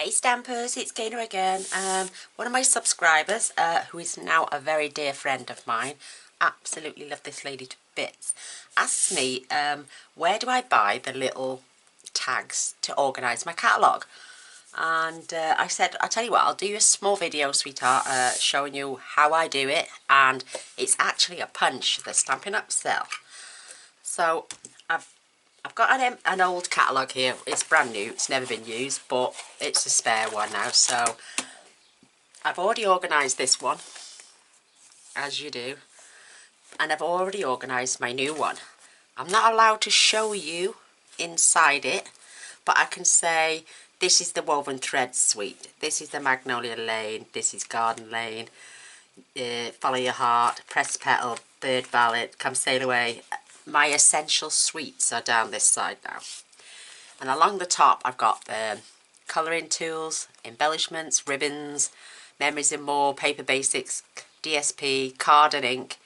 Hey Stampers, it's Gaynor again. One of my subscribers, who is now a very dear friend of mine, absolutely love this lady to bits, asked me where do I buy the little tags to organise my catalogue. And I said, I'll tell you what, I'll do you a small video, sweetheart, showing you how I do it. And it's actually a punch, the Stampin' Up sale. So I've got an old catalogue here. It's brand new, it's never been used, but it's a spare one now. So I've already organised this one, as you do, and I've already organised my new one. I'm not allowed to show you inside it, but I can say this is the Woven Thread Suite, this is the Magnolia Lane, this is Garden Lane, Follow Your Heart, Press Petal, Bird Ballad, Come Sail Away. My essential suites are down this side now. And along the top I've got colouring tools, embellishments, ribbons, memories and more, paper basics, DSP, card and ink,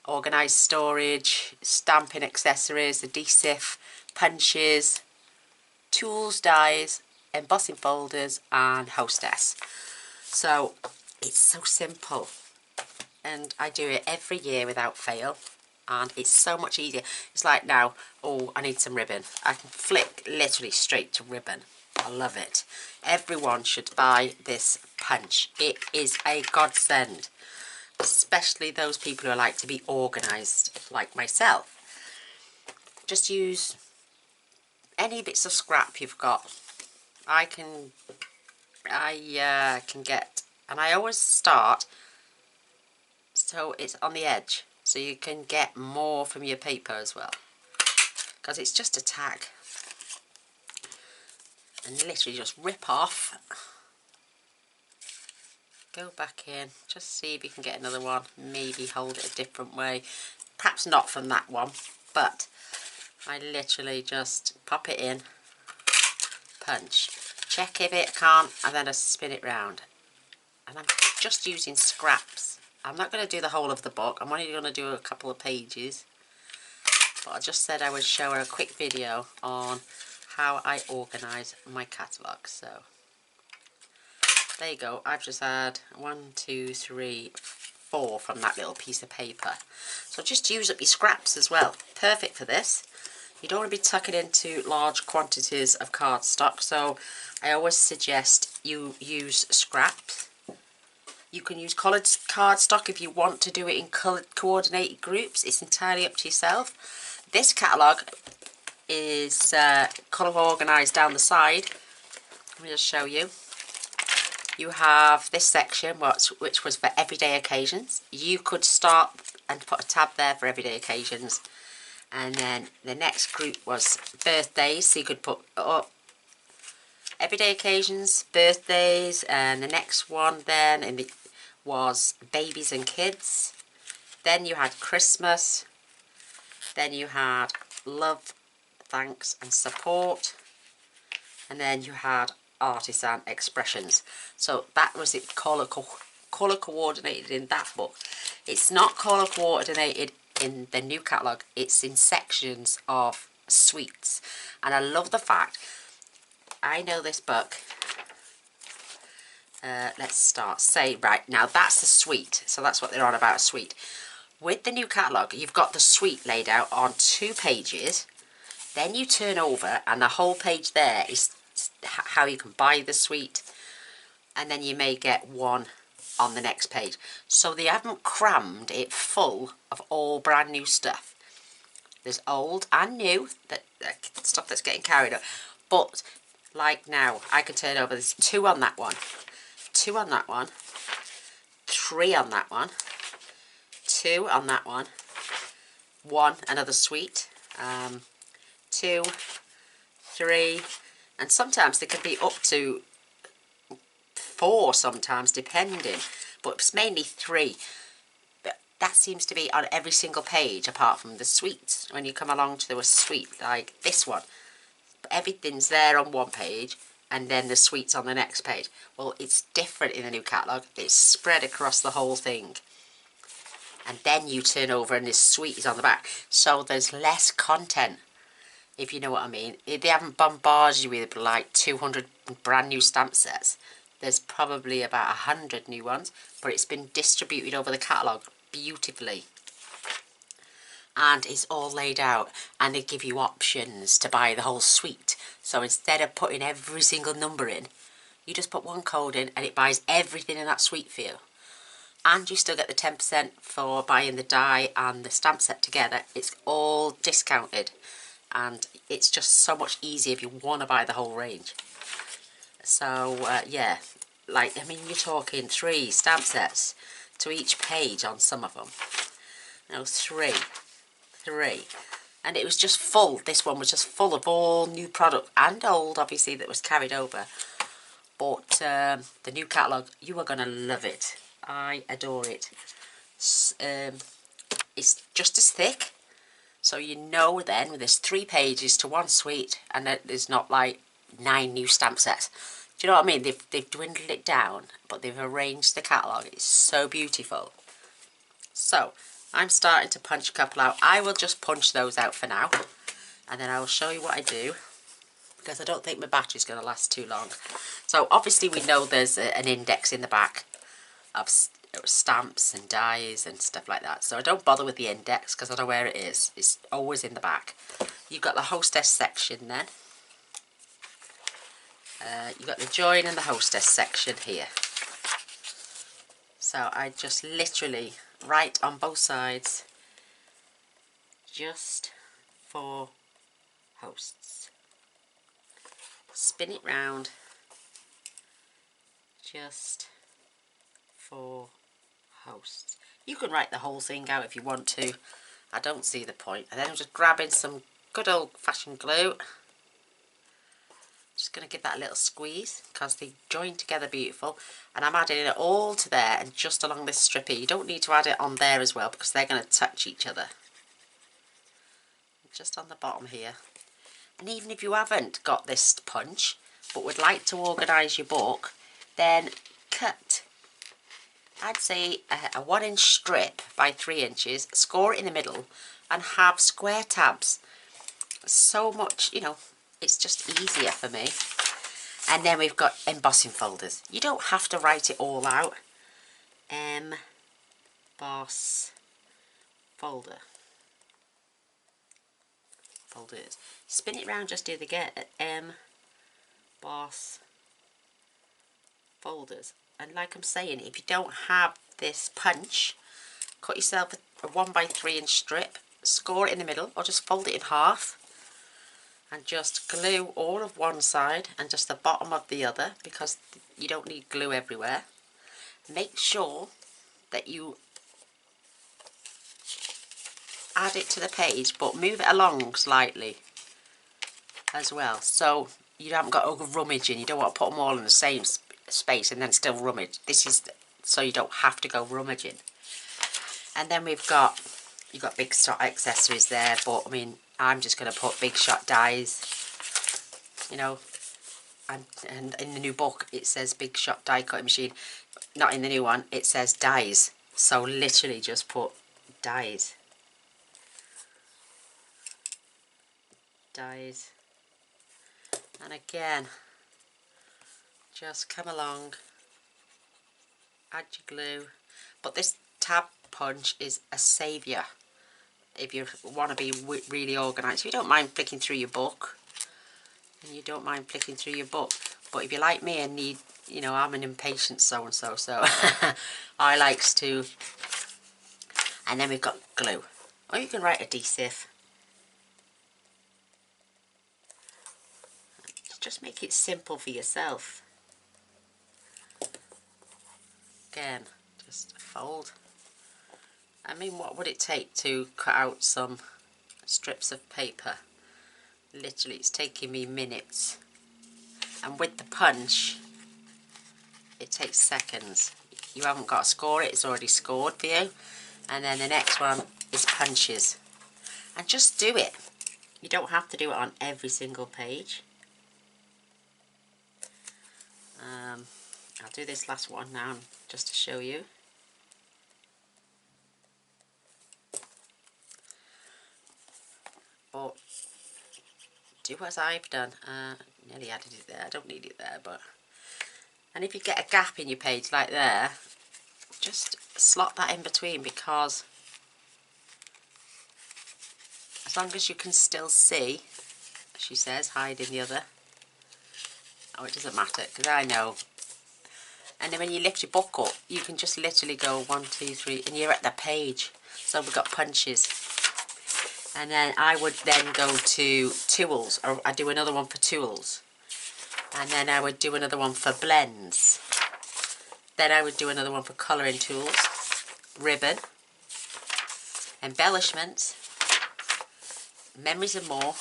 organised storage, stamping accessories, adhesive, punches, tools, dies, embossing folders and hostess. So it's so simple and I do it every year without fail. And it's so much easier. It's like now, oh, I need some ribbon. I can flick literally straight to ribbon. I love it. Everyone should buy this punch. It is a godsend. Especially those people who like to be organised, like myself. Just use any bits of scrap you've got. I can get, and I always start so it's on the edge. So you can get more from your paper as well, because it's just a tag. And literally just rip off, go back in, just see if you can get another one, maybe hold it a different way, perhaps not from that one, but I literally just pop it in, punch, check if it can't, and then I spin it round. And I'm just using scraps. I'm not going to do the whole of the book, I'm only going to do a couple of pages, but I just said I would show her a quick video on how I organise my catalogue. So there you go, I've just had 1, 2, 3, 4 from that little piece of paper. So just use up your scraps as well, perfect for this. You don't want to be tucking into large quantities of cardstock, so I always suggest you use scraps. You can use coloured cardstock if you want to do it in coloured coordinated groups. It's entirely up to yourself. This catalogue is colour organised down the side. Let me just show you. You have this section which was for everyday occasions. You could start and put a tab there for everyday occasions. And then the next group was birthdays, so you could put everyday occasions, birthdays, and the next one then was babies and kids. Then you had Christmas. Then you had love, thanks and support. And then you had artisan expressions. So that was it, colour coordinated in that book. It's not colour coordinated in the new catalogue. It's in sections of suites. And I love the fact, I know this book, let's start, say, right, now that's the suite, so that's what they're on about, a suite. With the new catalogue, you've got the suite laid out on 2 pages, then you turn over and the whole page there is how you can buy the suite, and then you may get one on the next page. So they haven't crammed it full of all brand new stuff. There's old and new, that stuff that's getting carried up, but like now, I can turn over, there's 2 on that one, 2 on that one, 3 on that one, 2 on that one, 1, another suite, 2, 3, and sometimes they can be up to 4 sometimes, depending, but it's mainly 3. But that seems to be on every single page apart from the suites. When you come along to a suite like this one, everything's there on one page and then the suite's on the next page. Well, it's different in the new catalogue. It's spread across the whole thing. And then you turn over and this suite is on the back. So there's less content. if you know what I mean. If they haven't bombarded you with like 200 brand new stamp sets, there's probably about 100 new ones, but it's been distributed over the catalogue beautifully. And it's all laid out, and they give you options to buy the whole suite. So instead of putting every single number in, you just put one code in and it buys everything in that suite for you. And you still get the 10% for buying the die and the stamp set together. It's all discounted, and it's just so much easier if you want to buy the whole range. So yeah, like, I mean, you're talking 3 stamp sets to each page on some of them. No, 3, and it was just full. This one was just full of all new product and old, obviously, that was carried over. But the new catalogue, you are going to love it. I adore it. It's just as thick, so you know then there's 3 pages to one suite, and there's not like 9 new stamp sets. Do you know what I mean? They've dwindled it down, but they've arranged the catalogue. It's so beautiful. So I'm starting to punch a couple out. I will just punch those out for now, and then I will show you what I do, because I don't think my battery's going to last too long. So obviously we know there's an index in the back of stamps and dies and stuff like that. So I don't bother with the index because I know where it is. It's always in the back. You've got the hostess section then. You've got the join and the hostess section here. So I just literally write on both sides, just for hosts. Spin it round, just for hosts. You can write the whole thing out if you want to. I don't see the point. And then I'm just grabbing some good old fashioned glue. Just going to give that a little squeeze because they join together beautiful. And I'm adding it all to there and just along this strip here. You don't need to add it on there as well because they're going to touch each other. Just on the bottom here. And even if you haven't got this punch but would like to organise your book, then cut, I'd say, a 1-inch strip by 3 inches, score it in the middle and have square tabs. So much, you know, it's just easier for me. And then we've got embossing folders. You don't have to write it all out. Emboss folder. Folders. Spin it round, just do the emboss folders. And like I'm saying, if you don't have this punch, cut yourself a 1 by 3 inch strip, score it in the middle, or just fold it in half, and just glue all of one side and just the bottom of the other, because you don't need glue everywhere. Make sure that you add it to the page, but move it along slightly as well, so you haven't got to go rummaging. You don't want to put them all in the same space and then still rummage. This is so you don't have to go rummaging. And then you've got big shot accessories there, but I mean, I'm just going to put big shot dies, you know. And in the new book it says big shot die cutting machine. Not in the new one, it says dies, so literally just put dies. Dies. And again, just come along, add your glue. But this tab punch is a saviour if you want to be really organised. If you don't mind flicking through your book, but if you're like me and need, you know, I'm an impatient so-and-so, so I likes to. And then we've got glue, or you can write adhesive. Just make it simple for yourself. Again, just fold. I mean, what would it take to cut out some strips of paper? Literally, it's taking me minutes. And with the punch, it takes seconds. You haven't got to score it, it's already scored for you. And then the next one is punches. And just do it. You don't have to do it on every single page. I'll do this last one now just to show you. But do as I've done. Nearly added it there, I don't need it there, but... And if you get a gap in your page like there, just slot that in between, because as long as you can still see, she says, hide in the other. Oh, it doesn't matter, because I know. And then when you lift your book up, you can just literally go 1, 2, 3, and you're at the page. So we've got punches. And then I would then go to tools, or I do another one for tools. And then I would do another one for blends. Then I would do another one for colouring tools, ribbon, embellishments, memories and more,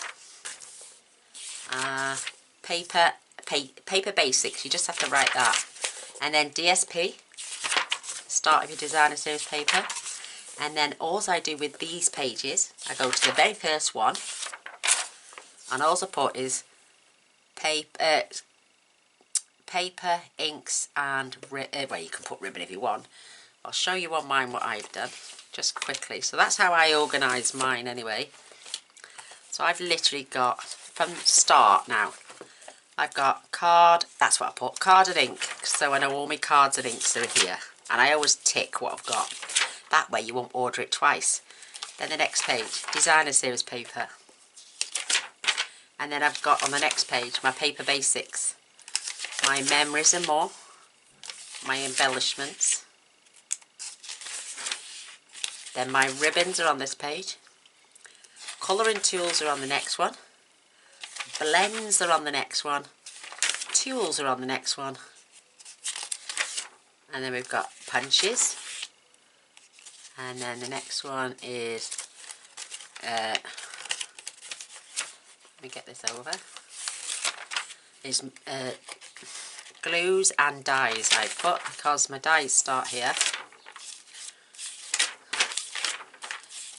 paper basics, you just have to write that. And then DSP, start of your designer series paper. And then all I do with these pages, I go to the very first one, and all I put is paper, inks, and well, you can put ribbon if you want. I'll show you on mine what I've done just quickly. So that's how I organise mine anyway. So I've literally got, from the start now, I've got card, that's what I put, card and ink, so I know all my cards and inks are here. And I always tick what I've got. That way you won't order it twice. Then the next page, designer series paper. And then I've got on the next page my paper basics, my memories and more, my embellishments. Then my ribbons are on this page. Colouring tools are on the next one. Blends are on the next one. Tools are on the next one. And then we've got punches. And then the next one is, let me get this over, is glues and dies I put, because my dies start here.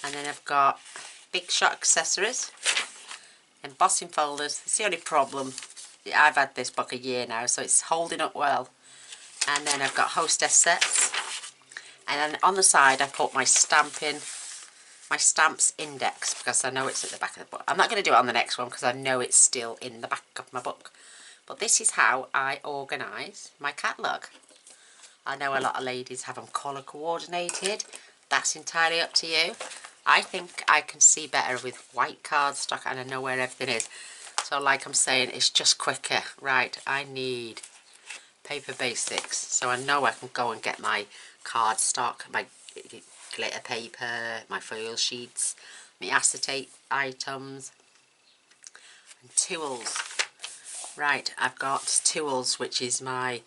And then I've got big shot accessories, embossing folders. It's the only problem, I've had this book a year now, so it's holding up well. And then I've got hostess sets. And then on the side I put my Stampin, my stamps index, because I know it's at the back of the book. I'm not going to do it on the next one because I know it's still in the back of my book. But this is how I organise my catalogue. I know a lot of ladies have them colour coordinated. That's entirely up to you. I think I can see better with white cardstock, and I know where everything is. So like I'm saying, it's just quicker. Right, I need paper basics. So I know I can go and get my cardstock, my glitter paper, my foil sheets, my acetate items, and tools. Right, I've got tools, which is my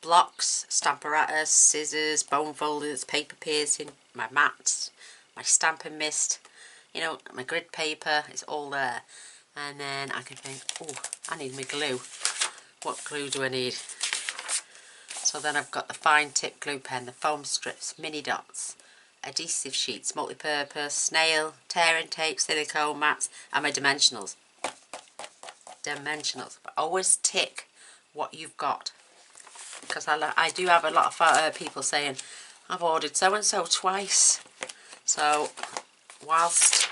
blocks, stamp apparatus, scissors, bone folders, paper piercing, my mats, my Stampin' mist, you know, my grid paper, it's all there. And then I can think, oh, I need my glue. What glue do I need? So then I've got the fine tip glue pen, the foam strips, mini dots, adhesive sheets, multi-purpose, snail, tearing tape, silicone mats, and my dimensionals. But always tick what you've got, because I do have a lot of people saying, I've ordered so-and-so twice. So whilst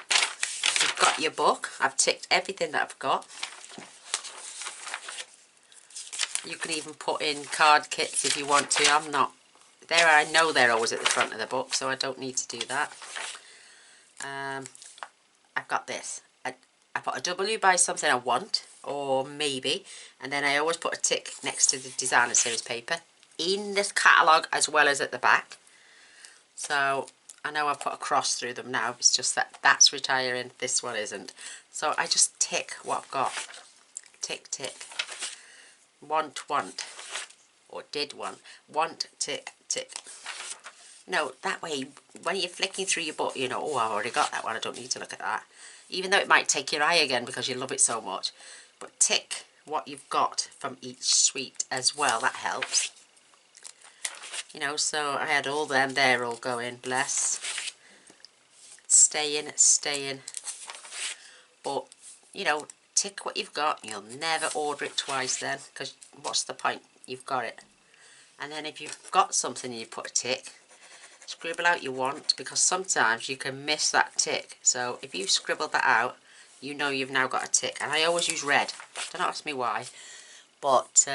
you've got your book, I've ticked everything that I've got. You can even put in card kits if you want to. I'm not there. I know they're always at the front of the book, so I don't need to do that. I've got this. I put a W by something I want, or maybe, and then I always put a tick next to the designer series paper in this catalogue as well as at the back. So I know I've put a cross through them now. It's just that that's retiring, this one isn't. So I just tick what I've got. Tick, tick. Want, or did want, tick, tick. No, that way, when you're flicking through your book, you know, oh, I've already got that one, I don't need to look at that. Even though it might take your eye again because you love it so much. But tick what you've got from each suite as well, that helps. You know, so I had all them, they're all going, bless. Staying. But, you know, tick what you've got. You'll never order it twice then, because what's the point? You've got it. And then if you've got something and you put a tick, scribble out you want, because sometimes you can miss that tick. So if you scribble that out, you know you've now got a tick. And I always use red. Don't ask me why. But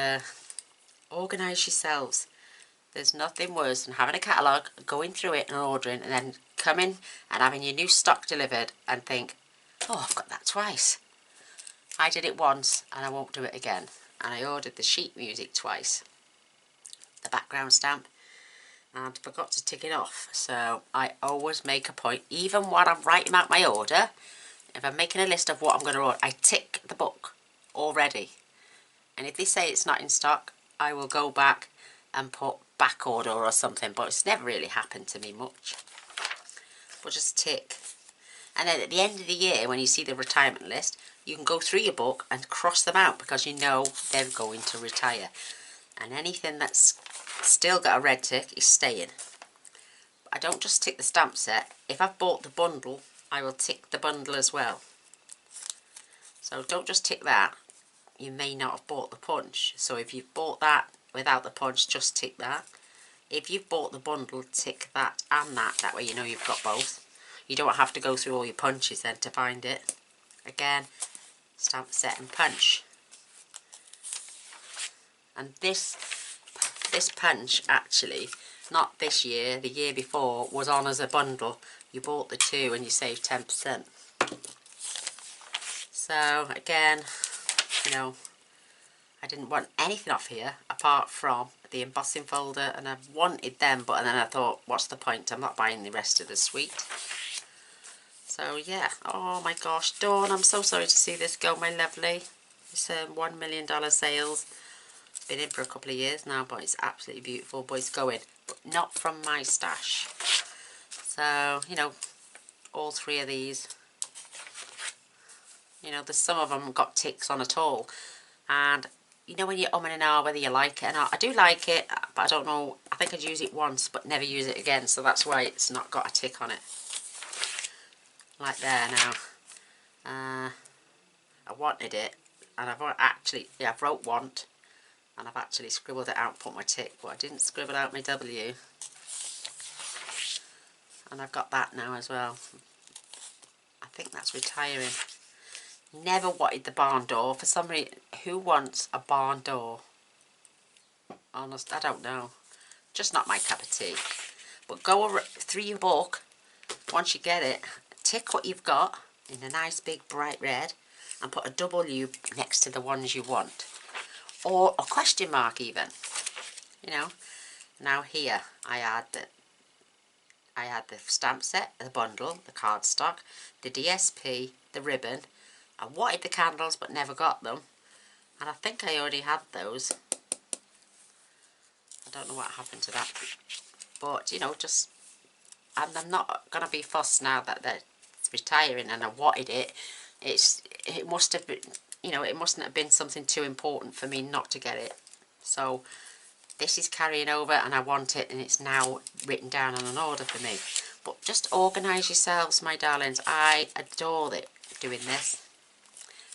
organise yourselves. There's nothing worse than having a catalogue, going through it and ordering, and then coming and having your new stock delivered and think, oh, I've got that twice. I did it once and I won't do it again. And I ordered the sheet music twice, the background stamp, and forgot to tick it off. So I always make a point, even while I'm writing out my order, if I'm making a list of what I'm going to order, I tick the book already. And if they say it's not in stock, I will go back and put back order or something, but it's never really happened to me much. But just tick. And then at the end of the year, when you see the retirement list, you can go through your book and cross them out because you know they're going to retire. And anything that's still got a red tick is staying. I don't just tick the stamp set. If I've bought the bundle, I will tick the bundle as well. So don't just tick that. You may not have bought the punch. So if you've bought that without the punch, just tick that. If you've bought the bundle, tick that and that. That way you know you've got both. You don't have to go through all your punches then to find it. Again, stamp set and punch. And this punch actually, not this year, the year before, was on as a bundle. You bought the two and you saved 10%. So again, you know, I didn't want anything off here apart from the embossing folder, and I wanted them, but then I thought, what's the point? I'm not buying the rest of the suite. So yeah, oh my gosh, Dawn, I'm so sorry to see this go, my lovely. It's $1 million sales. It's been in for a couple of years now, but it's absolutely beautiful. But it's going, but not from my stash. So, you know, all three of these, you know, there's some of them got ticks on at all. And you know when you're umming and ahhing whether you like it or not. I do like it, but I don't know. I think I'd use it once, but never use it again. So that's why it's not got a tick on it. Like there now. I wanted it, and I've actually, yeah, I've wrote want, and I've actually scribbled it out and put my tick, but I didn't scribble out my W. And I've got that now as well. I think that's retiring. Never wanted the barn door. For some reason, who wants a barn door? Honest, I don't know. Just not my cup of tea. But go through your book, once you get it, tick what you've got in a nice big bright red, and put a W next to the ones you want. Or a question mark even. You know. Now here, I had the stamp set, the bundle, the cardstock, the DSP, the ribbon. I wanted the candles but never got them. And I think I already had those. I don't know what happened to that. But, you know, just, I'm not going to be fussed now that they're retiring and I wanted it. It must have been, you know, it mustn't have been something too important for me not to get it. So this is carrying over and I want it, and it's now written down on an order for me. But just organise yourselves, my darlings. I adore it doing this.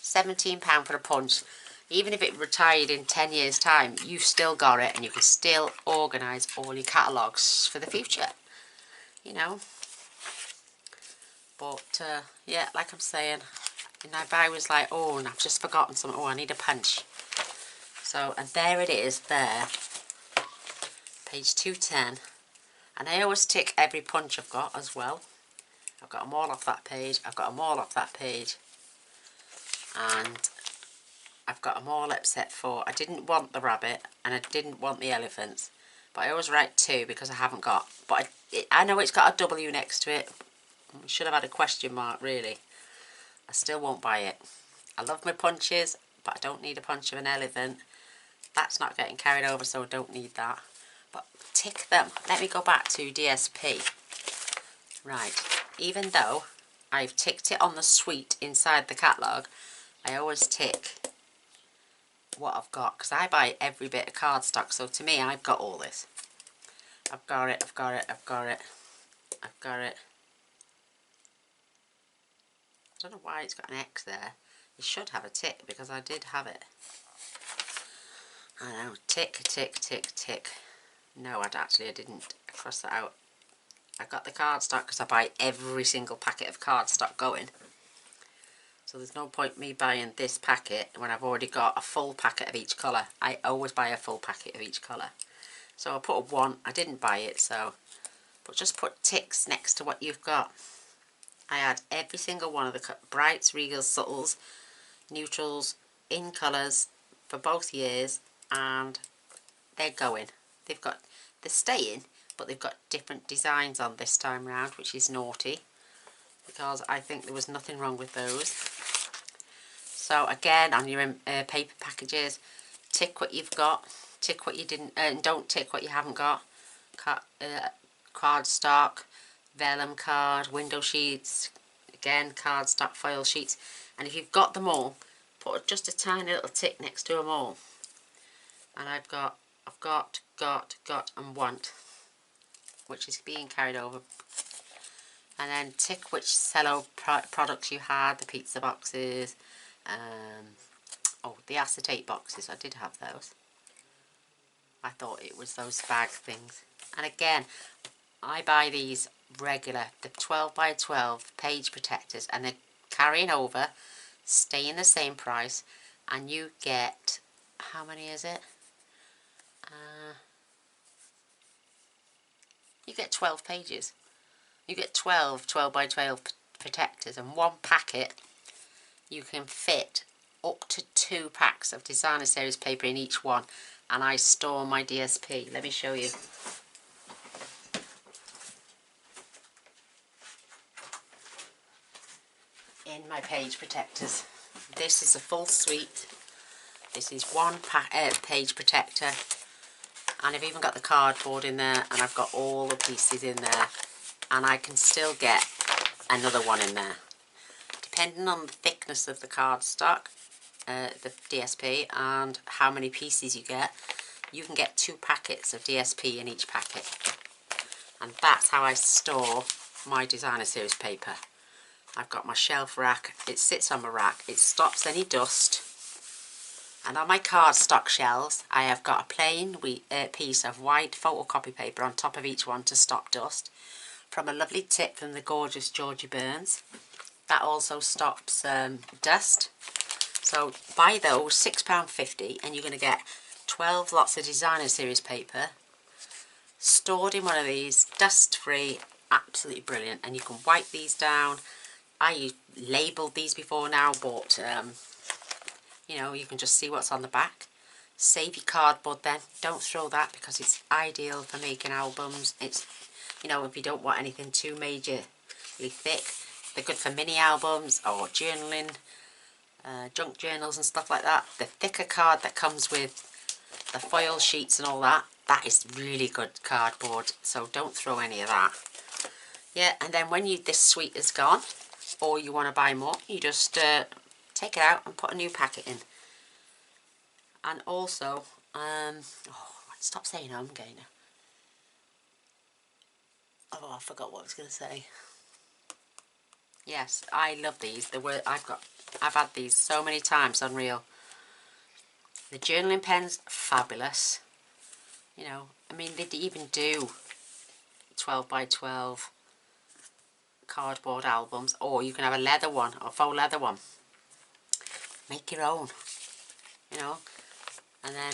£17 for a punch. Even if it retired in 10 years time, you've still got it, and you can still organise all your catalogues for the future, you know. But yeah, like I'm saying, and if I was like, oh, and I've just forgotten something, oh, I need a punch. So, and there it is, there, page 210. And I always tick every punch I've got as well. I've got them all off that page, I've got them all off that page. And I've got them all except for, I didn't want the rabbit and I didn't want the elephants. But I always write 2 because I haven't got. But I know it's got a W next to it. I should have had a question mark, really. I still won't buy it. I love my punches, but I don't need a punch of an elephant. That's not getting carried over, so I don't need that. But tick them. Let me go back to DSP. Right. Even though I've ticked it on the suite inside the catalogue, I always tick what I've got, because I buy every bit of cardstock. So to me, I've got all this. I've got it, I've got it, I've got it, I've got it. I don't know why it's got an X there. It should have a tick because I did have it. I know, tick, tick, tick, tick. No, I didn't cross that out. I got the cardstock because I buy every single packet of cardstock going. So there's no point me buying this packet when I've already got a full packet of each colour. I always buy a full packet of each colour. So I put a 1. I didn't buy it, so... But just put ticks next to what you've got. I add every single one of the brights, regals, subtles, neutrals, in colours for both years, and they're going. They're staying, but they've got different designs on this time round, which is naughty, because I think there was nothing wrong with those. So again, on your paper packages, tick what you've got, tick what you didn't, and don't tick what you haven't got. Cardstock, vellum card, window sheets, again cardstock, foil sheets, and if you've got them all, put just a tiny little tick next to them all. And I've got, and want, which is being carried over. And then tick which cello products you had, the pizza boxes, oh, the acetate boxes, I did have those. I thought it was those bag things. And again, I buy these regular, the 12 by 12 page protectors, and they're carrying over, staying the same price, and you get, how many is it? You get 12 pages. You get 12 by 12 protectors, and one packet you can fit up to 2 packs of designer series paper in each one. And I store my DSP. Let me show you. In my page protectors. This is a full suite. This is one page protector, and I've even got the cardboard in there, and I've got all the pieces in there, and I can still get another one in there. Depending on the thickness of the cardstock, the DSP, and how many pieces you can get 2 packets of DSP in each packet. And that's how I store my designer series paper. I've got my shelf rack, it sits on my rack, it stops any dust. And on my cardstock shelves, I have got a plain piece of white photocopy paper on top of each one to stop dust, from a lovely tip from the gorgeous Georgie Burns. That also stops dust. So buy those, £6.50, and you're going to get 12 lots of designer series paper stored in one of these, dust free, absolutely brilliant. And you can wipe these down. I labelled these before now, but you know, you can just see what's on the back. Save your cardboard then, don't throw that, because it's ideal for making albums. It's, you know, if you don't want anything too majorly thick, they're good for mini albums or journaling, junk journals and stuff like that. The thicker card that comes with the foil sheets and all that, that is really good cardboard, so don't throw any of that. Yeah, and then when this suite is gone, or you want to buy more, you just take it out and put a new packet in. And also, oh, stop saying I'm Gaynor. Oh, I forgot what I was going to say. Yes, I love these. I've had these so many times, unreal. The journaling pens, fabulous. You know, I mean, they even do 12 by 12 cardboard albums, or you can have a leather one, or faux leather one. Make your own, you know. And then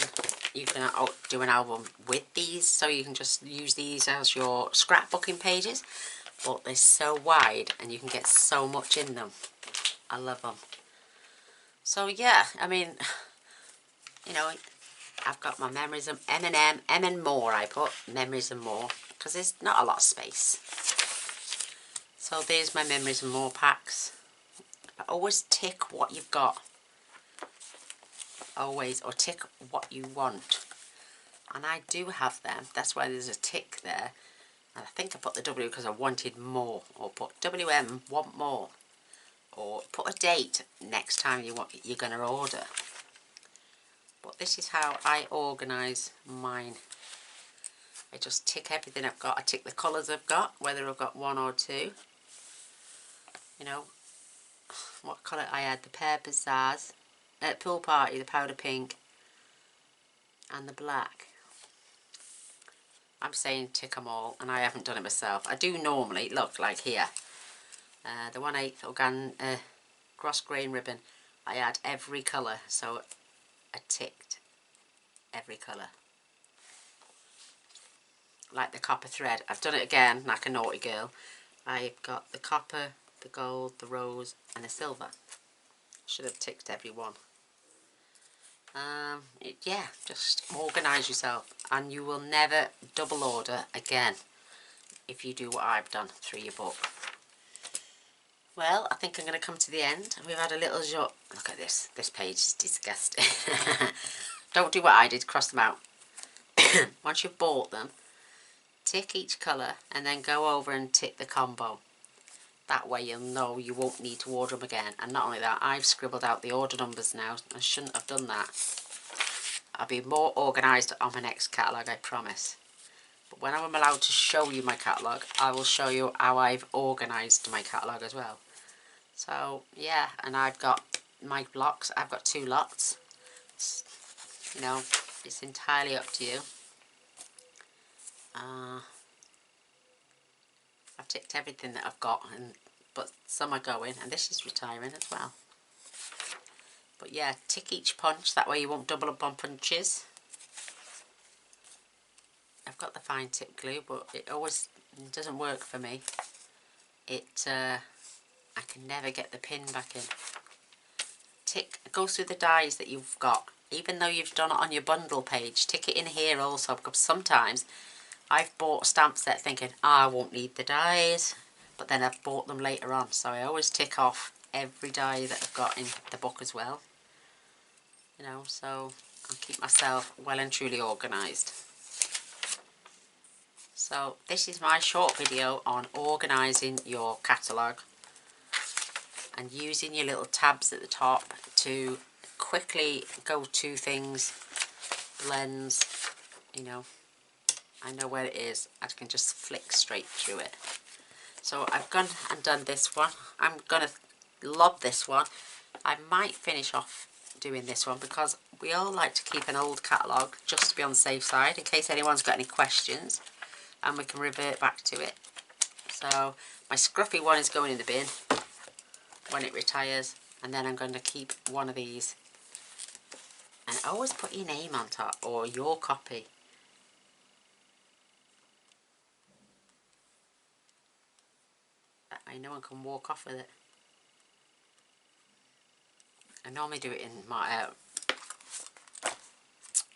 you can do an album with these, so you can just use these as your scrapbooking pages. But they're so wide, and you can get so much in them. I love them. So yeah, I mean, you know, I've got my memories of M&M, M and more. I put memories and more because there's not a lot of space. So there's my memories and more packs. But always tick what you've got. Always, or tick what you want. And I do have them. That's why there's a tick there. And I think I put the W because I wanted more. Or put WM, want more. Or put a date next time you're going to order. But this is how I organise mine. I just tick everything I've got. I tick the colours I've got, whether I've got 1 or 2. You know, what colour I had, the Pear Pizzazz, Pool Party, the powder pink, and the black. I'm saying tick them all, and I haven't done it myself. I do normally, look, like here. The 1/8 cross grain ribbon. I had every colour, so I ticked every colour. Like the copper thread, I've done it again like a naughty girl. I've got the copper, the gold, the rose and the silver. Should have ticked every one. Yeah, just organise yourself and you will never double order again if you do what I've done through your book. Well, I think I'm going to come to the end. We've had a little look at this. This page is disgusting. Don't do what I did, cross them out. Once you've bought them, tick each colour and then go over and tick the combo. That way you'll know you won't need to order them again. And not only that, I've scribbled out the order numbers now. I shouldn't have done that. I'll be more organised on my next catalogue, I promise. But when I'm allowed to show you my catalogue, I will show you how I've organised my catalogue as well. So, yeah, and I've got my blocks. I've got 2 lots. You know, it's entirely up to you. I've ticked everything that I've got, but some are going, and this is retiring as well. But yeah, tick each punch, that way you won't double up on punches. I've got the fine tip glue, but it doesn't work for me. I can never get the pin back in. Go through the dies that you've got. Even though you've done it on your bundle page, tick it in here also, because sometimes I've bought a stamp set thinking, I won't need the dies, but then I've bought them later on. So I always tick off every die that I've got in the book as well. You know, so I'll keep myself well and truly organised. So this is my short video on organising your catalogue and using your little tabs at the top to quickly go to things, blends, you know. I know where it is. I can just flick straight through it. So I've gone and done this one. I'm going to lob this one. I might finish off doing this one because we all like to keep an old catalogue just to be on the safe side in case anyone's got any questions and we can revert back to it. So my scruffy one is going in the bin when it retires, and then I'm going to keep one of these. And always put your name on top or your copy. That way no one can walk off with it. I normally do it in my,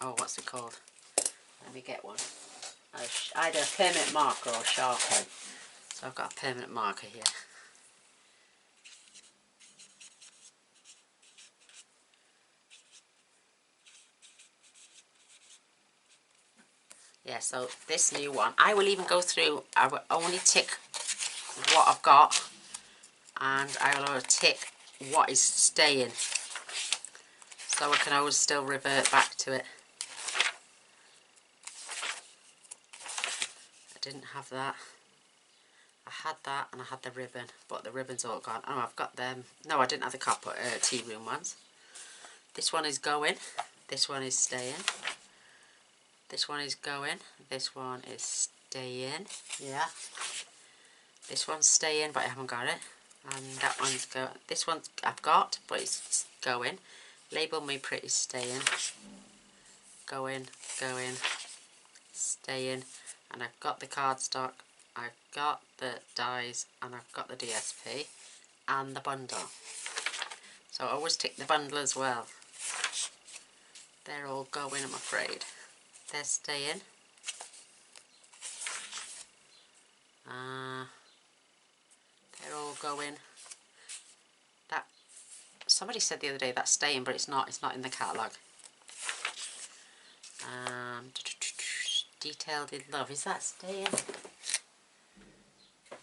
what's it called? Let me get one. Either a permanent marker or a Sharpie. So I've got a permanent marker here. Yeah, so this new one, I will even go through, I will only tick what I've got, and I will tick what is staying, so I can always still revert back to it. I didn't have that. I had that and I had the ribbon, but the ribbon's all gone. Oh, I've got them. No, I didn't have the copper tea room ones. This one is going. This one is staying. This one is going. This one is staying. Yeah. This one's staying, but I haven't got it. And that one's going. This one I've got, but it's going. Label Me Pretty, staying. Going, going, staying. And I've got the cardstock. I've got the dies, and I've got the DSP and the bundle. So I always tick the bundle as well. They're all going, I'm afraid. They're staying. They're all going. That somebody said the other day that's staying, but it's not. It's not in the catalogue. Detailed in Love. Is that staying?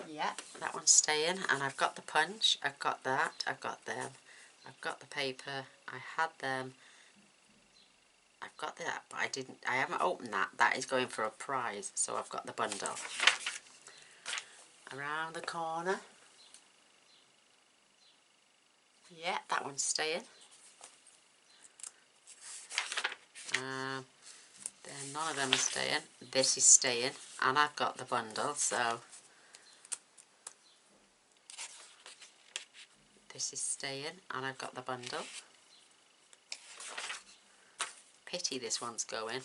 Yeah, that one's staying. And I've got the punch. I've got that. I've got them. I've got the paper. I had them. I've got that, but I haven't opened that. That is going for a prize. So I've got the bundle. Around the corner. Yeah, that one's staying. Then none of them are staying. This is staying, and I've got the bundle, so This is staying, and I've got the bundle. Pity this one's going.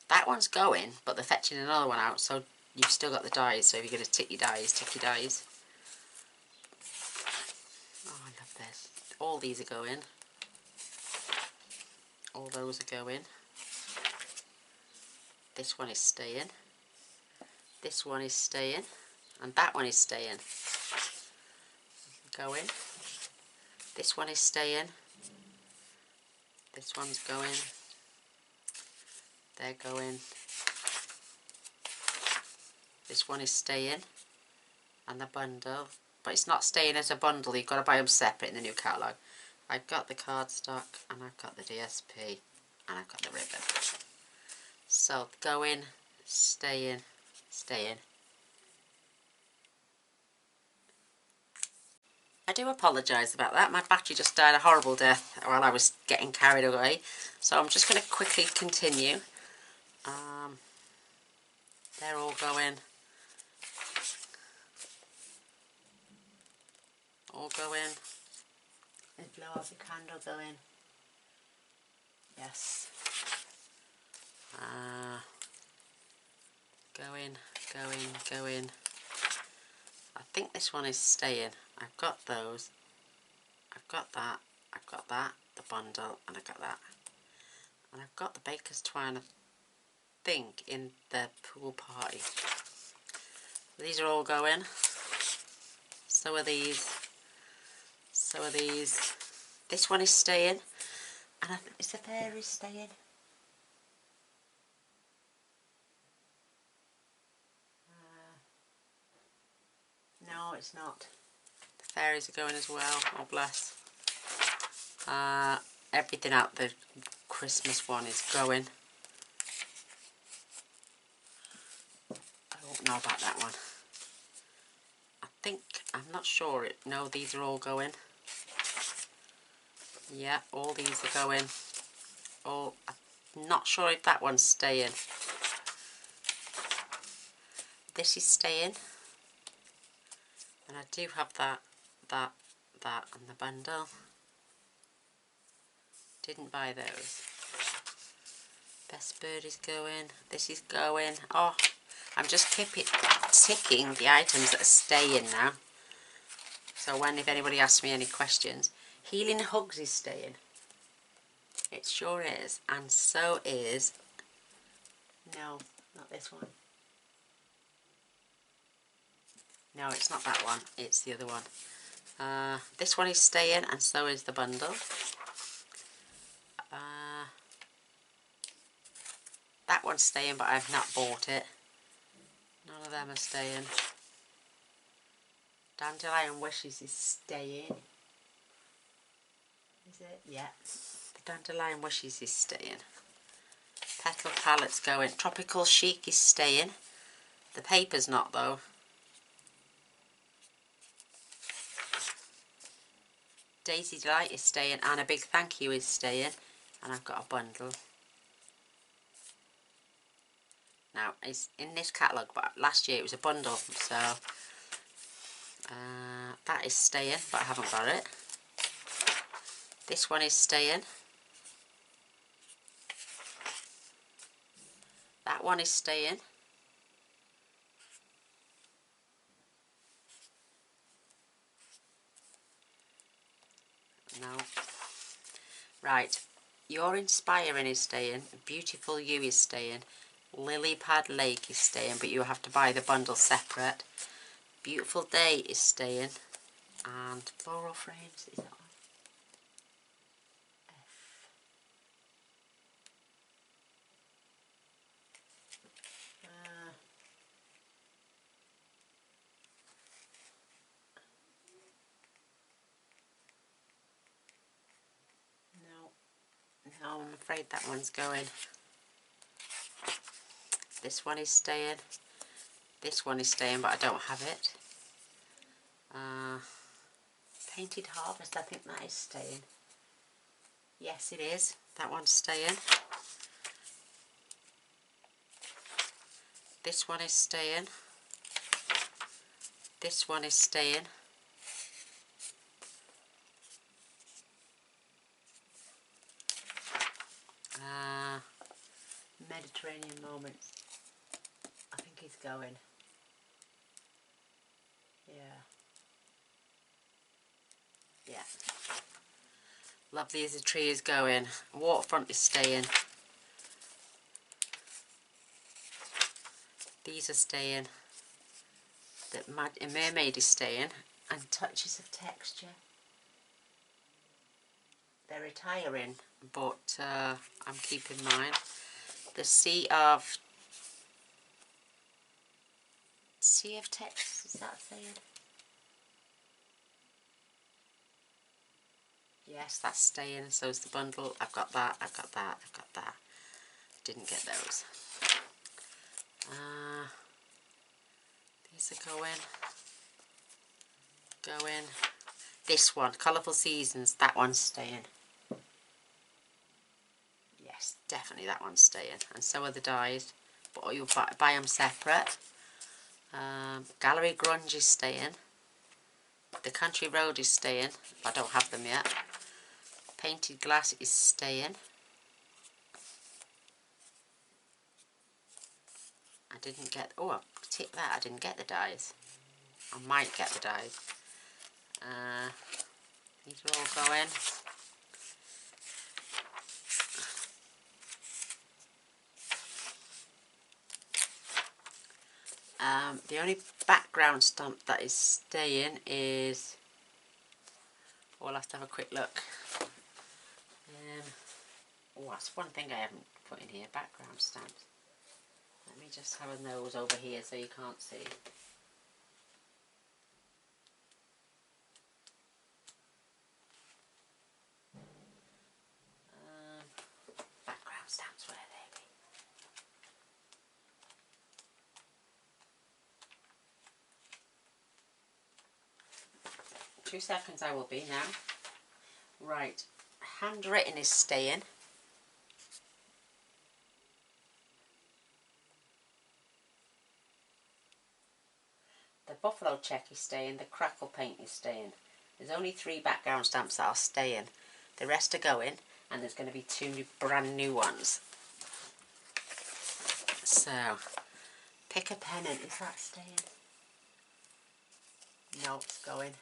That one's going, but they're fetching another one out, so you've still got the dies. So if you're going to tick your dies. Oh, I love this. All these are going. All those are going. This one is staying. This one is staying. And that one is staying. Going. This one is staying. This one's going. They're going. This one is staying. And the bundle. But it's not staying as a bundle. You've got to buy them separate in the new catalogue. I've got the cardstock, and I've got the DSP, and I've got the ribbon. So going, staying, staying. I do apologise about that. My battery just died a horrible death while I was getting carried away. So I'm just going to quickly continue. They're all going. All going. There's blow off the candle going. Yes. Going. I think this one is staying. I've got those. I've got that. I've got that. The bundle. And I've got that. And I've got the baker's twine, I think, in the pool party. These are all going. So are these. So are these. This one is staying. And I think it's the fairies staying. No, it's not. The fairies are going as well. Oh, bless. Everything out the Christmas one is going. I don't know about that one. I think, I'm not sure. No, these are all going. Yeah, all these are going. All, I'm not sure if that one's staying. This is staying. And I do have that, and the bundle. Didn't buy those. Best bird is going. This is going. Oh, I'm just ticking the items that are staying now. So if anybody asks me any questions, Healing Hugs is staying. It sure is. And so is, no, not this one. No, it's not that one. It's the other one. This one is staying, and so is the bundle. That one's staying, but I've not bought it. None of them are staying. Dandelion Wishes is staying. Is it? Yeah. The Dandelion Wishes is staying. Petal Palette's going. Tropical Chic is staying. The paper's not, though. Daisy Delight is staying, and a big thank you is staying, and I've got a bundle. Now, it's in this catalogue, but last year it was a bundle, so that is staying, but I haven't got it. This one is staying. That one is staying. No. Right, Your Inspiring is staying, Beautiful You is staying, Lily Pad Lake is staying, but you have to buy the bundle separate. Beautiful Day is staying, and Floral Frames, is that one? No, I'm afraid that one's going. This one is staying. This one is staying, but I don't have it. Painted Harvest, I think that is staying. Yes, it is. That one's staying. This one is staying. This one is staying. Mediterranean Moments. I think he's going. Yeah. Yeah. Lovely as the tree is going. Waterfront is staying. These are staying. The Mermaid is staying. And touches of texture. They're retiring, but I'm keeping mine. The Sea of Text, is that saying? Yes, that's staying, so is the bundle. I've got that, I've got that, I've got that. Didn't get those. These are going. This one, Colourful Seasons, that one's staying. Yes, definitely that one's staying. And so are the dies, but you'll buy them separate. Gallery Grunge is staying. The Country Road is staying. I don't have them yet. Painted Glass is staying. I didn't get... Oh, I'll tick that. I didn't get the dies. I might get the dies. These are all going. The only background stamp that is staying is... Oh, I'll have to have a quick look. Oh, that's one thing I haven't put in here, background stamps. Let me just have a nose over here so you can't see. Background stamps, where they be? 2 seconds I will be now. Right, handwritten is staying. The Buffalo Check is staying, the Crackle Paint is staying. There's only 3 background stamps that are staying. The rest are going, and there's going to be 2 brand new ones. So, Pick a Pennant, is that staying? No, it's going.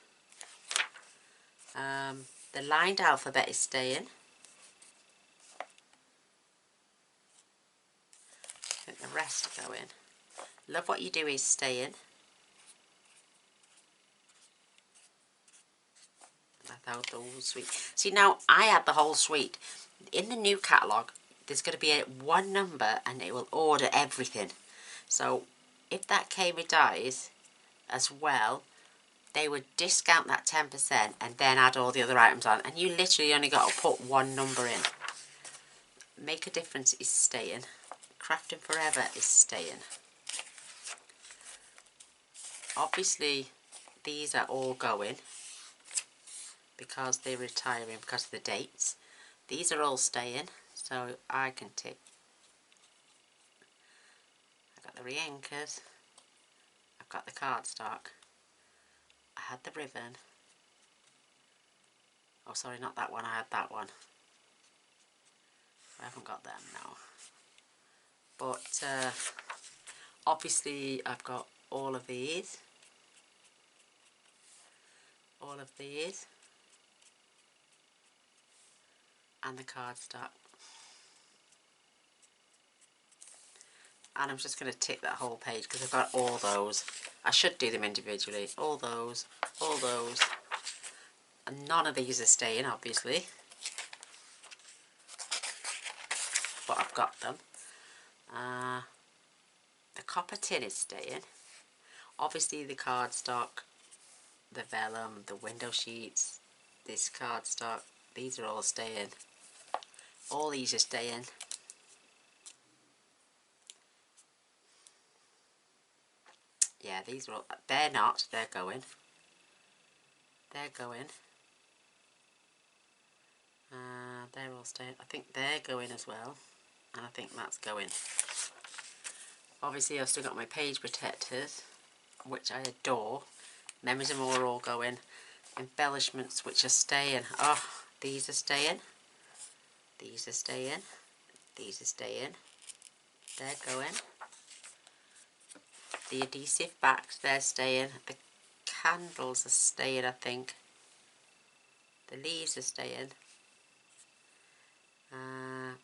The Lined Alphabet is staying. I think the rest are going. Love What You Do is staying. I thought the whole suite. See, now I had the whole suite. In the new catalogue, there's going to be one number and it will order everything. So if that came with dies as well, they would discount that 10% and then add all the other items on. And you literally only got to put one number in. Make a Difference is staying. Crafting Forever is staying. Obviously, these are all going because they're retiring because of the dates. These are all staying, so I can tick. I've got the re-anchors. I've got the cardstock. I had the ribbon. Oh, sorry, not that one. I had that one. I haven't got them now. But obviously, I've got all of these. All of these. And the cardstock. And I'm just going to tick that whole page because I've got all those. I should do them individually. All those, all those. And none of these are staying, obviously. But I've got them. The Copper Tin is staying. Obviously the cardstock, the vellum, the window sheets, this cardstock, these are all staying. All these are staying. Yeah, these are all, they're not, they're going. They're going. They're all staying. I think they're going as well. And I think that's going. Obviously I've still got my page protectors, which I adore. Memories of More are all going. Embellishments, which are staying. Oh, these are staying. These are staying. These are staying. they're going. The adhesive backs, they're staying. The candles are staying, I think. The leaves are staying. I'm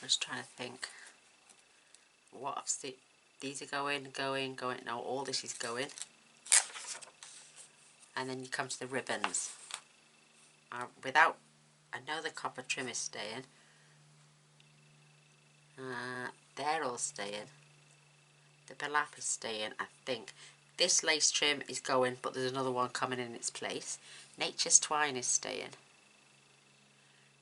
just trying to think what I've seen. These are going. No, all this is going. And then you come to the ribbons. I know the copper trim is staying. They're all staying. The burlap is staying, I think. This lace trim is going, but there's another one coming in its place. Nature's Twine is staying.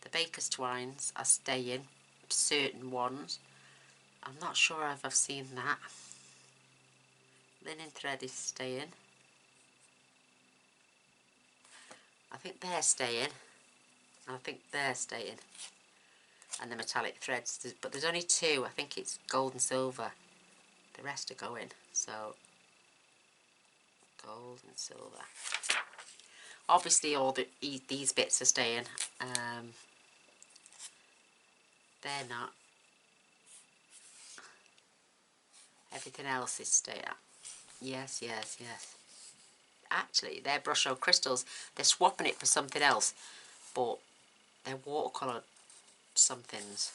The Baker's Twines are staying, certain ones. I'm not sure if I've seen that. Linen Thread is staying. I think they're staying. I think they're staying. And the metallic threads, but there's only two. I think it's gold and silver. The rest are going, so gold and silver. Obviously all these bits are staying. They're not. Everything else is staying. Yes. Actually, they're brush-on crystals. They're swapping it for something else, but they're watercolour somethings.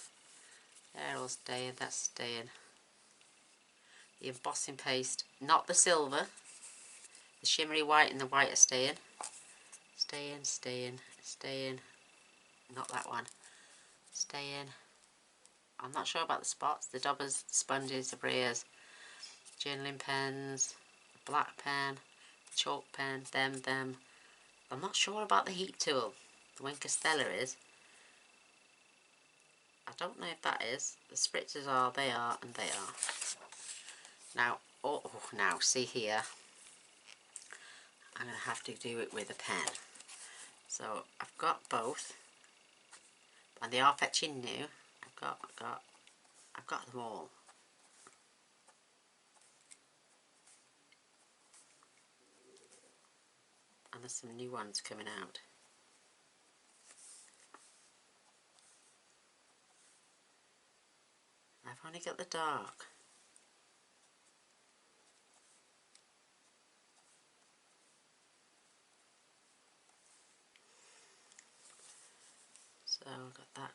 They're all staying. That's staying. The embossing paste, not the silver. The shimmery white and the white are staying. Staying. Not that one. Staying. I'm not sure about the spots. The daubers, the sponges, the brayers, journaling pens, the black pen, the chalk pen, them. I'm not sure about the heat tool. The Winker Stella is. I don't know if that is. The spritzers are, they are, and they are. Now, now, see here. I'm going to have to do it with a pen. So, I've got both. And they are fetching new. I've got them all. And there's some new ones coming out. I've only got the dark. So I've got that.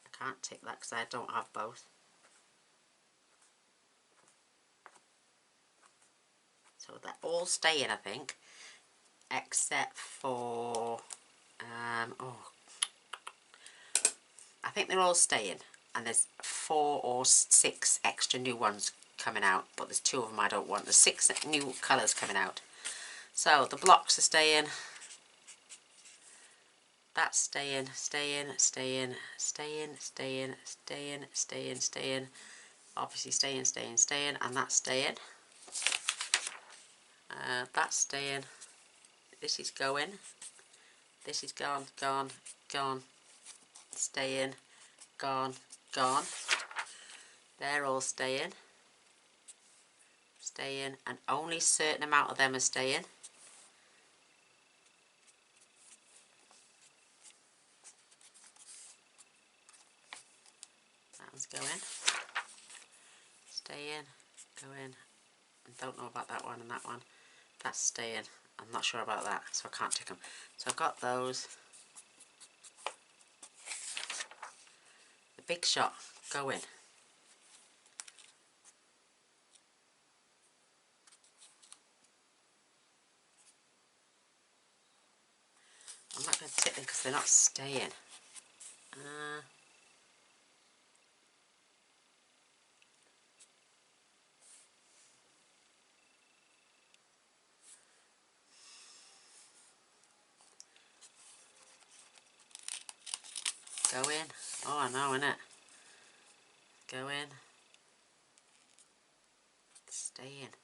I can't tick that because I don't have both. So they're all staying, I think, except for, I think they're all staying, and there's 4 or 6 extra new ones coming out, but there's 2 of them I don't want. There's 6 new colours coming out. So the blocks are staying. That's staying. Obviously staying, and that's staying. That's staying. This is going. This is gone. Staying. Gone. They're all staying. And only a certain amount of them are staying. That one's going. Staying. Going. I don't know about that one and that one. That's staying. I'm not sure about that, so I can't tick them. So I've got those. The Big Shot going. I'm not going to tick them because they're not staying. Going. Oh, I know, innit? Going. Staying.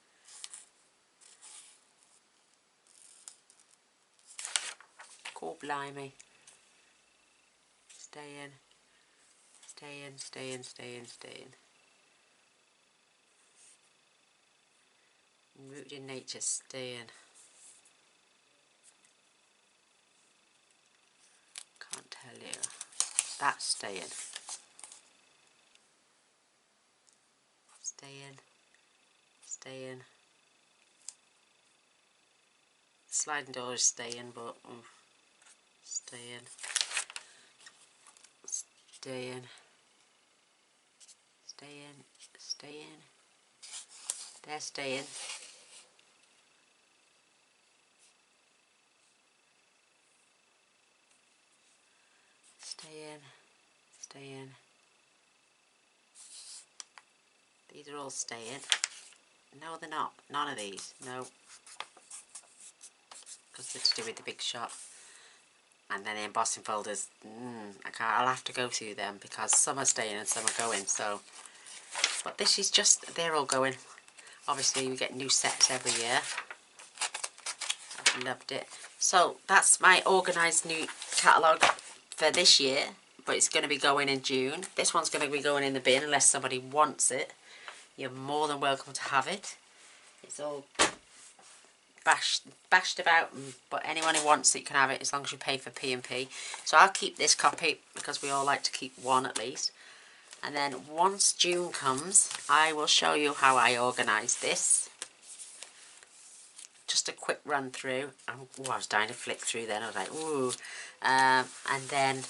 Cool, blimey. Staying. Rooted in nature, staying. Can't tell you. That's staying. Staying. Staying. Sliding door is staying, but staying. Staying. Staying. Staying. They're staying. Staying. Staying. These are all staying. No, they're not. None of these. No. Because they're to do with the big shot. And then the embossing folders, I'll have to go through them because some are staying and some are going. So, but this is just, they're all going. Obviously, we get new sets every year. I've loved it. So that's my organised new catalogue for this year, but it's going to be going in June. This one's going to be going in the bin unless somebody wants it. You're more than welcome to have it. It's all bashed about, but anyone who wants it can have it as long as you pay for P&P. So I'll keep this copy because we all like to keep one at least. And then once June comes, I will show you how I organise this. Just a quick run through. I was dying to flick through then. I was like, ooh. And then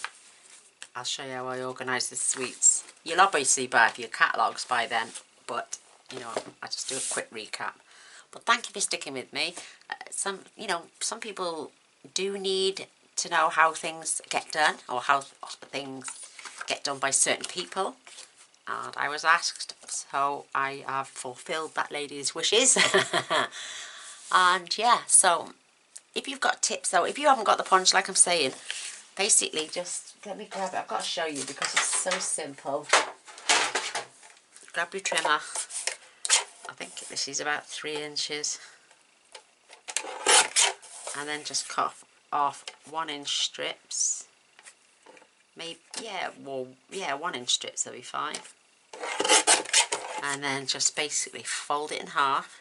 I'll show you how I organise the sweets. You'll obviously buy your catalogues by then, but you know, I just do a quick recap. But thank you for sticking with me. Some people do need to know how things get done or how things get done by certain people. And I was asked, so I have fulfilled that lady's wishes. And yeah, so if you've got tips though, if you haven't got the punch like I'm saying, basically just let me grab it. I've got to show you because it's so simple. Grab your trimmer. I think this is about 3 inches. And then just cut off 1-inch strips. Maybe, yeah, well, yeah, 1-inch strips will be fine. And then just basically fold it in half.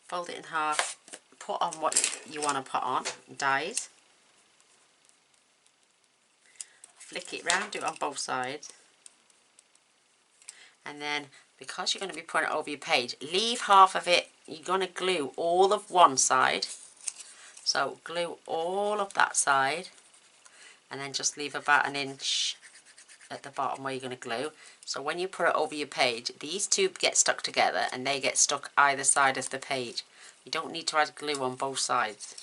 Fold it in half. Put on what you want to put on, dies. Flick it round, do it on both sides. And then, because you're going to be putting it over your page, leave half of it. You're going to glue all of one side. So glue all of that side. And then just leave about 1 inch at the bottom where you're going to glue. So when you put it over your page, these two get stuck together and they get stuck either side of the page. You don't need to add glue on both sides,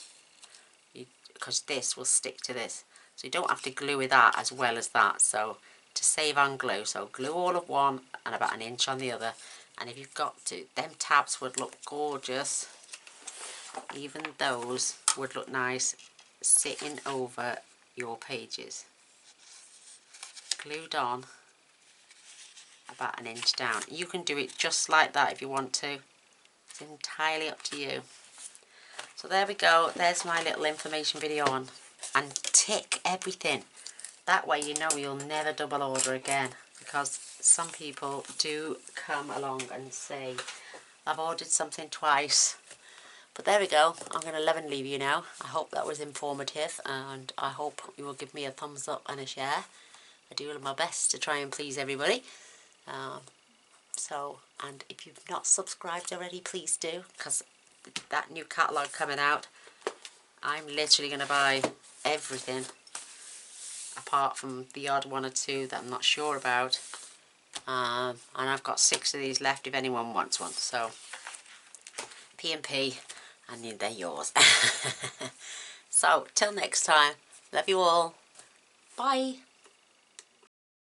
because this will stick to this. So you don't have to glue with that as well as that. So to save on glue, so glue all of one and about 1 inch on the other. And if you've got to, them tabs would look gorgeous. Even those would look nice sitting over your pages. Glued on about 1 inch down. You can do it just like that if you want to. It's entirely up to you. So there we go. There's my little information video on. And tick everything. That way you know you'll never double order again. Because some people do come along and say, I've ordered something twice. But there we go. I'm going to love and leave you now. I hope that was informative. And I hope you will give me a thumbs up and a share. I do my best to try and please everybody. And if you've not subscribed already, please do, because that new catalogue coming out, I'm literally going to buy everything, apart from the odd 1 or 2 that I'm not sure about. And I've got 6 of these left if anyone wants one. So, P&P, and they're yours. So, till next time, love you all. Bye.